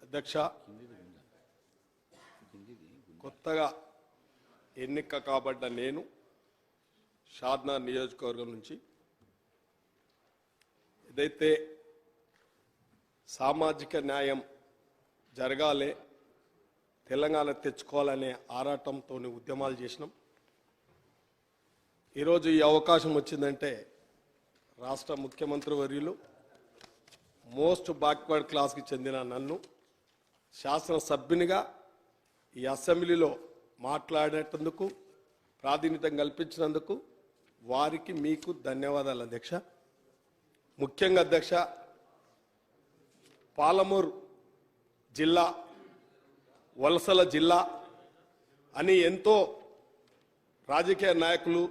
అధ్యక్ష, కొత్తగా ఎన్నిక కాబడ్డ నేను షాద్నగర్ నియోజకవర్గం నుంచి ఏదైతే సామాజిక న్యాయం జరగాలి, తెలంగాణ తెచ్చుకోవాలనే ఆరాటంతో ఉద్యమాలు చేసినాం. ఈరోజు ఈ అవకాశం వచ్చిందంటే రాష్ట్ర ముఖ్యమంత్రి వర్యులు మోస్ట్ బ్యాక్వర్డ్ క్లాస్కి చెందిన నన్ను శాసనసభ్యునిగా ఈ అసెంబ్లీలో మాట్లాడేటందుకు ప్రాతినిధ్యం కల్పించినందుకు వారికి మీకు ధన్యవాదాలు అధ్యక్ష. ముఖ్యంగా అధ్యక్ష, పాలమూరు జిల్లా వలసల జిల్లా అని ఎంతో రాజకీయ నాయకులు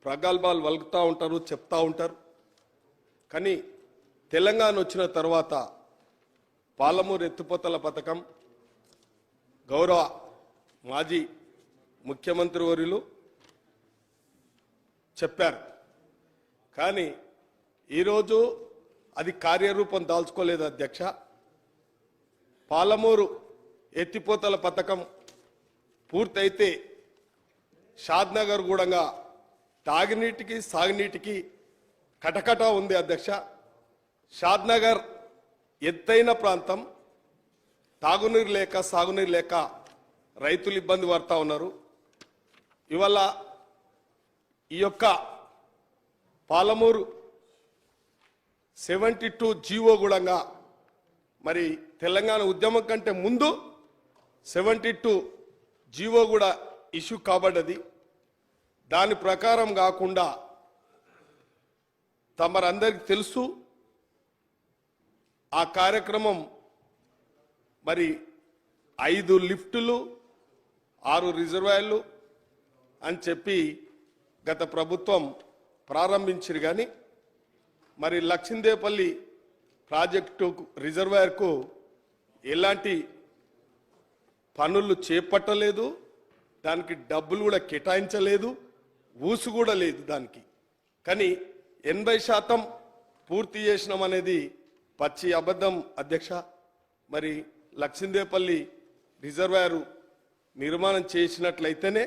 ప్రగల్భాలు వలుకుతూ ఉంటారు, చెప్తా ఉంటారు. కానీ తెలంగాణ వచ్చిన తర్వాత పాలమూరు ఎత్తిపోతల పథకం గౌరవ మాజీ ముఖ్యమంత్రి వర్యులు చెప్పారు. కానీ ఈరోజు అది కార్యరూపం దాల్చుకోలేదు అధ్యక్ష. పాలమూరు ఎత్తిపోతల పథకం పూర్తయితే షాద్నగర్ కూడా తాగునీటికి సాగునీటికి కటకట ఉంది అధ్యక్ష. షాద్నగర్ ఎత్తైన ప్రాంతం, తాగునీరు లేక సాగునీరు లేక రైతులు ఇబ్బంది పడతా ఉన్నారు. ఇవాళ ఈ యొక్క పాలమూరు 72 జీవో కూడా మరి తెలంగాణ ఉద్యమం కంటే ముందు 72 జీవో కూడా ఇష్యూ కాబడ్డది. దాని ప్రకారం కాకుండా తమరందరికీ తెలుసు ఆ కార్యక్రమం మరి 5 లిఫ్టులు 6 రిజర్వాయర్లు అని చెప్పి గత ప్రభుత్వం ప్రారంభించారు. కానీ మరి లక్షిందేపల్లి ప్రాజెక్టు రిజర్వాయర్కు ఎలాంటి పనులు చేపట్టలేదు, దానికి డబ్బులు కూడా కేటాయించలేదు, ఊసు కూడా లేదు దానికి. కానీ 80% పూర్తి చేసినాం అనేది పచ్చి అబద్ధం అధ్యక్ష. మరి లక్షిందేపల్లి రిజర్వాయర్ నిర్మాణం చేసినట్లయితేనే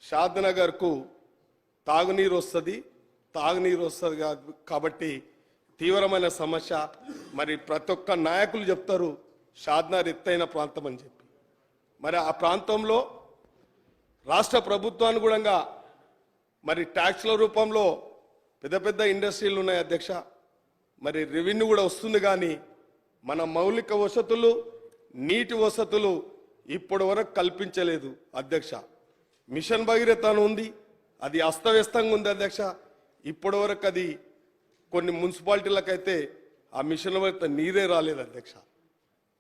షాద్నగర్కు తాగునీరు వస్తుంది కాబట్టి తీవ్రమైన సమస్య. మరి ప్రతి ఒక్క నాయకులు చెప్తారు షాద్నగర్ ఎత్తైన ప్రాంతం అని చెప్పి. మరి ఆ ప్రాంతంలో రాష్ట్ర ప్రభుత్వాన్ని కూడా మరి ట్యాక్స్ల రూపంలో పెద్ద పెద్ద ఇండస్ట్రీలు ఉన్నాయి అధ్యక్ష. మరి రెవెన్యూ కూడా వస్తుంది. కానీ మన మౌలిక వసతులు, నీటి వసతులు ఇప్పటి వరకు కల్పించలేదు అధ్యక్ష. మిషన్ భగీరథ ఉంది, అది అస్తవ్యస్తంగా ఉంది అధ్యక్ష. ఇప్పటి వరకు అది కొన్ని మున్సిపాలిటీలకైతే ఆ మిషన్ భగీరథ నీరే రాలేదు అధ్యక్ష.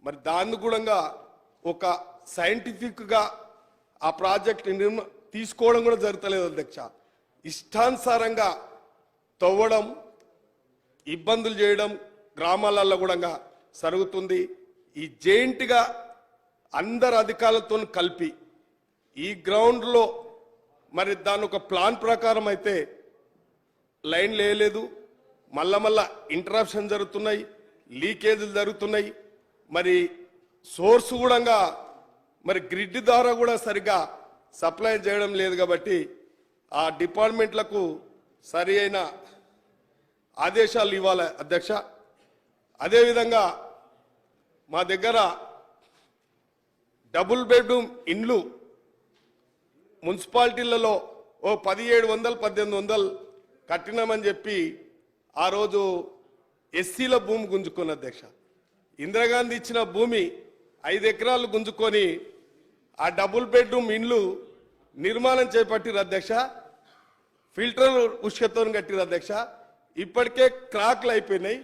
మరి దాన్ని కూడా ఒక సైంటిఫిక్గా ఆ ప్రాజెక్ట్ తీసుకోవడం కూడా జరుగుతలేదు అధ్యక్ష. ఇష్టానుసారంగా తవ్వడం, ఇబ్బందులు చేయడం గ్రామాలలో కూడా జరుగుతుంది. ఈ జైంట్గా అందరు అధికారులతో కలిపి ఈ గ్రౌండ్లో మరి దాని ఒక ప్లాన్ ప్రకారం అయితే లైన్ లేలేదు, మళ్ళా ఇంటరప్షన్ జరుగుతున్నాయి, లీకేజీలు జరుగుతున్నాయి. మరి సోర్స్ కూడా మరి గ్రిడ్ ద్వారా కూడా సరిగా సప్లై చేయడం లేదు. కాబట్టి ఆ డిపార్ట్మెంట్లకు సరి అయిన ఆదేశాలు ఇవ్వాలి అధ్యక్ష. అదేవిధంగా మా దగ్గర డబుల్ బెడ్రూమ్ ఇండ్లు మున్సిపాలిటీలలో 1700 1800 కట్టినామని చెప్పి ఆ రోజు ఎస్సీల భూమి గుంజుకున్న అధ్యక్ష. ఇందిరాగాంధీ ఇచ్చిన భూమి 5 ఎకరాలు గుంజుకొని ఆ డబుల్ బెడ్రూమ్ ఇండ్లు నిర్మాణం చేపట్టిరు అధ్యక్ష. ఫిల్టర్ ఉష్కతో కట్టిరు అధ్యక్ష. ఇప్పటికే క్రాక్లు అయిపోయినాయి,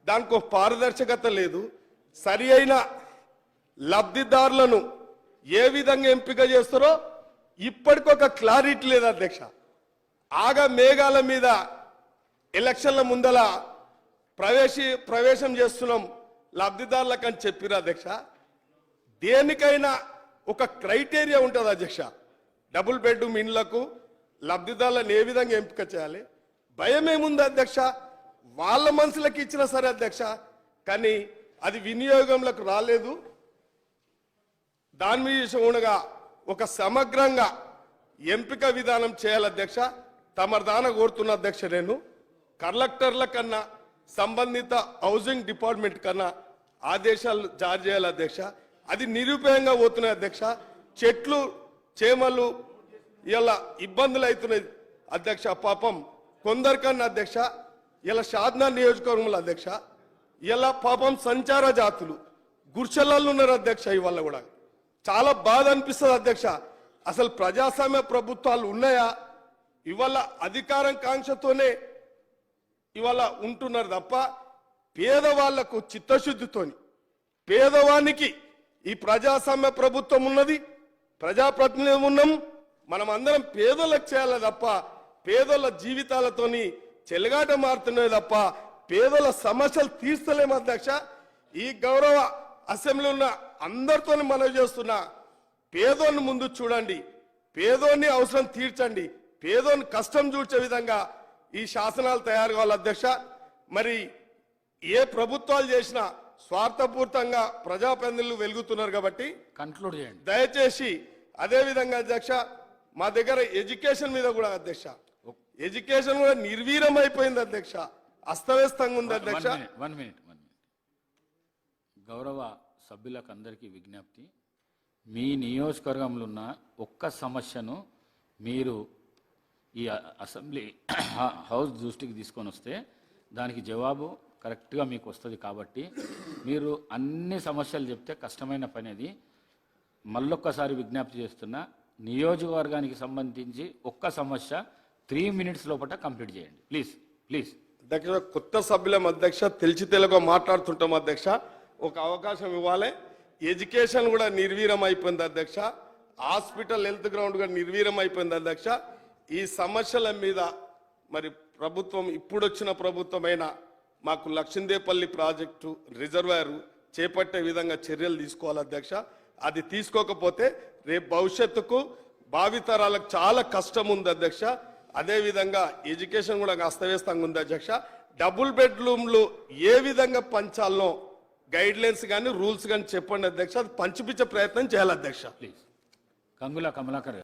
దానికి ఒక పారదర్శకత లేదు. సరి అయిన లబ్ధిదారులను ఏ విధంగా ఎంపిక చేస్తారో ఇప్పటికొక క్లారిటీ లేదు అధ్యక్ష. మేఘాల మీద ఎలక్షన్ల ముందల ప్రవేశం చేస్తున్నాం లబ్ధిదారులకు అని చెప్పిరు అధ్యక్ష. దేనికైనా ఒక క్రైటీరియా ఉంటుంది అధ్యక్ష. డబుల్ బెడ్రూమ్ ఇండ్లకు లబ్ధిదారులను ఏ విధంగా ఎంపిక చేయాలి? భయం ఏముంది అధ్యక్ష? వాళ్ళ మనసులకు ఇచ్చినా సరే అధ్యక్ష, కానీ అది వినియోగంలోకి రాలేదు. దాని మీద ఉండగా ఒక సమగ్రంగా ఎంపిక విధానం చేయాలి అధ్యక్ష. తమర్దాన కోరుతున్న అధ్యక్ష, నేను కలెక్టర్ల కన్నా సంబంధిత హౌసింగ్ డిపార్ట్మెంట్ కన్నా ఆదేశాలు జారీ చేయాలి అధ్యక్ష. అది నిరుపయోగంగా పోతున్నాయి అధ్యక్ష. చెట్లు చేమలు ఇలా ఇబ్బందులు అవుతున్నాయి అధ్యక్ష. పాపం కొందరికన్నా అధ్యక్ష ఇలా షాద్నా నియోజకవర్గంలో అధ్యక్ష ఇలా పాపం సంచార జాతులు గుర్చలలో ఉన్నారు అధ్యక్ష. ఇవాళ కూడా చాలా బాధ అనిపిస్తుంది అధ్యక్ష. అసలు ప్రజాస్వామ్య ప్రభుత్వాలు ఉన్నాయా? ఇవాళ అధికారం కాంక్షతోనే ఇవాళ ఉంటున్నారు తప్ప పేదవాళ్లకు చిత్తశుద్ధితోని, పేదవానికి ఈ ప్రజాస్వామ్య ప్రభుత్వం ఉన్నది, ప్రజాప్రతినిధులు ఉన్నాం, మనం అందరం పేదలకు చేయాలి తప్ప పేదల జీవితాలతోని చెలగాట మారుతున్నాయి తప్ప పేదల సమస్యలు తీర్చలేము అధ్యక్ష. ఈ గౌరవ అసెంబ్లీ ఉన్న అందరితో మనవి చేస్తున్నా, పేదోని ముందు చూడండి, పేదోని అవసరం తీర్చండి, పేదోని కష్టం చూచే విధంగా ఈ శాసనాలు తయారు కావాలి అధ్యక్ష. మరి ఏ ప్రభుత్వాలు చేసినా స్వార్థపూర్తంగా ప్రజాప్రతినిధులు వెలుగుతున్నారు కాబట్టి కన్క్లూడ్ చేయండి దయచేసి. అదే విధంగా అధ్యక్ష, మా దగ్గర ఎడ్యుకేషన్ మీద కూడా అధ్యక్ష, ఎడ్యుకేషన్ కూడా నిర్వీర్యం అయిపోయింది అధ్యక్ష, అస్తవ్యస్తంగా ఉంది అధ్యక్ష. వన్ మినిట్ గౌరవ సభ్యులకు అందరికీ విజ్ఞప్తి, మీ నియోజకవర్గంలో ఉన్న ఒక్క సమస్యను మీరు ఈ అసెంబ్లీ హౌస్ దృష్టికి తీసుకొని వస్తే దానికి జవాబు కరెక్ట్గా మీకు వస్తుంది. కాబట్టి మీరు అన్ని సమస్యలు చెప్తే కష్టమైన పని అది. మళ్ళొక్కసారి విజ్ఞప్తి చేస్తున్నా, నియోజకవర్గానికి సంబంధించి ఒక్క సమస్య 3 minutes లోపల కంప్లీట్ చేయండి ప్లీజ్. అధ్యక్ష, కొత్త సభ్యులం అధ్యక్ష, తెలిసి తెలుగు మాట్లాడుతుంటాం అధ్యక్ష, ఒక అవకాశం ఇవ్వాలి. ఎడ్యుకేషన్ కూడా నిర్వీర్యం అయిపోయింది అధ్యక్ష, హాస్పిటల్ హెల్త్ గ్రౌండ్ కూడా నిర్వీర్యం అయిపోయింది అధ్యక్ష. ఈ సమస్యల మీద మరి ప్రభుత్వం, ఇప్పుడొచ్చిన ప్రభుత్వమైన మాకు లక్ష్మీదేపల్లి ప్రాజెక్టు రిజర్వాయర్ చేపట్టే విధంగా చర్యలు తీసుకోవాలి అధ్యక్ష. అది తీసుకోకపోతే రేపు భవిష్యత్తుకు భావితరాలకు చాలా కష్టం ఉంది అధ్యక్ష. అదేవిధంగా ఎడ్యుకేషన్ కూడా అస్తవ్యస్తంగా ఉంది అధ్యక్ష. డబుల్ బెడ్రూమ్లు ఏ విధంగా పంచాలనో గైడ్ లైన్స్ కానీ రూల్స్ కానీ చెప్పండి అధ్యక్ష, అది పంచిపించే ప్రయత్నం చేయాలి అధ్యక్ష. ప్లీజ్. కంగుల కమలాకర్.